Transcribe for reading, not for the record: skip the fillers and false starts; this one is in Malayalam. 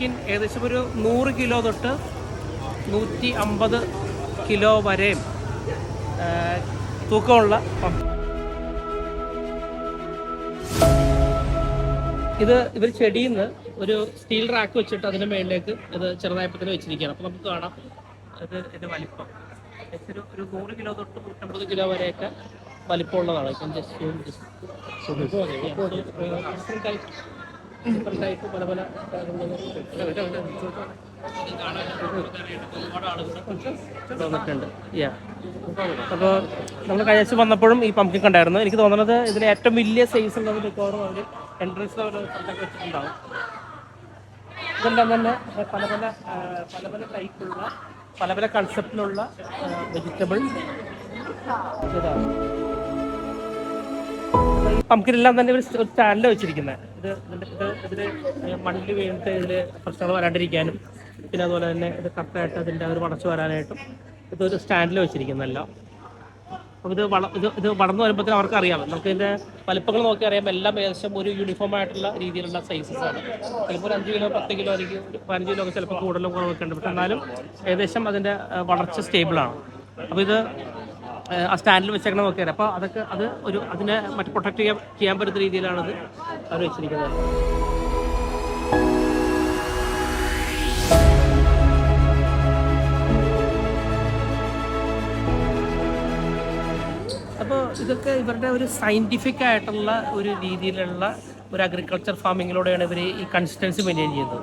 പംകിൻ ഏകദേശം ഒരു 100 കിലോ തൊട്ട് 150 കിലോ വരെയും തൂക്കമുള്ള പംകിൻ. ഇവർ ചെടിയിൽ നിന്ന് ഒരു സ്റ്റീൽ റാക്ക് വെച്ചിട്ട് അതിൻ്റെ മേളിലേക്ക് ഇത് ചെറുതായപ്പത്തിന് വെച്ചിരിക്കുകയാണ്. അപ്പോൾ നമുക്ക് കാണാം അത് ഇതിൻ്റെ വലിപ്പം ഒരു 100 കിലോ തൊട്ട് 150 കിലോ വരെയൊക്കെ വലിപ്പമുള്ളതാണ്. ഇപ്പം ടൈപ്പ് പല പല ഒരുപാട് ആളുകൾ വന്നിട്ടുണ്ട്. അപ്പോൾ നമ്മൾ കഴിച്ച് വന്നപ്പോഴും ഈ പംകിൻ കണ്ടായിരുന്നു. എനിക്ക് തോന്നുന്നത് ഇതിന് ഏറ്റവും വലിയ സൈസ് ഉള്ളത് മിക്കവാറും അവർ എൻട്രൻസ് വെച്ചിട്ടുണ്ടാവും. ഇതെല്ലാം തന്നെ പല പല ടൈപ്പുള്ള പല പല കൺസെപ്റ്റിലുള്ള വെജിറ്റബിൾ ഇതാണ്. ഈ പംകിനെല്ലാം തന്നെ ഒരു സ്റ്റാൻഡിൽ വെച്ചിരിക്കുന്നത്. ഇതിൽ മണ്ണിൽ വീണിട്ട് ഇതിൽ പ്രശ്നങ്ങൾ വരാണ്ടിരിക്കാനും പിന്നെ അതുപോലെ തന്നെ ഇത് കറക്റ്റായിട്ട് അതിൻ്റെ ഒരു വളർച്ച വരാനായിട്ടും ഇതൊരു സ്റ്റാൻഡിൽ വെച്ചിരിക്കുന്നതല്ല. അപ്പോൾ ഇത് വളർന്നു വരുമ്പോഴത്തേക്കും അവർക്ക് അറിയാം. നമുക്ക് ഇതിൻ്റെ വലിപ്പങ്ങൾ നോക്കി അറിയാം. എല്ലാം ഏകദേശം ഒരു യൂണിഫോം ആയിട്ടുള്ള രീതിയിലുള്ള സൈസസ് ആണ്. ചിലപ്പോൾ ഒരു 5 കിലോ 10 കിലോ ആയിരിക്കും, 15 കിലോ ഒക്കെ ചിലപ്പോൾ കൂടുതലും കുറവൊക്കെ ഉണ്ട്. പക്ഷെ എന്നാലും ഏകദേശം അതിൻ്റെ വളർച്ച സ്റ്റേബിളാണ്. അപ്പോൾ ഇത് ആ സ്റ്റാൻഡിൽ വെച്ചേക്കണം നോക്കിയാൽ അപ്പോൾ അതൊക്കെ അതിനെ മറ്റ് പ്രൊട്ടക്ട് ചെയ്യാൻ പറ്റുന്ന രീതിയിലാണത് അവർ വെച്ചിരിക്കുന്നത്. അപ്പോൾ ഇതൊക്കെ ഇവരുടെ ഒരു സയൻറ്റിഫിക് ആയിട്ടുള്ള ഒരു രീതിയിലുള്ള ഒരു അഗ്രികൾച്ചർ ഫാമിങ്ങിലൂടെയാണ് ഇവർ ഈ കൺസിസ്റ്റൻസി മെയിൻറ്റെയിൻ ചെയ്യുന്നത്.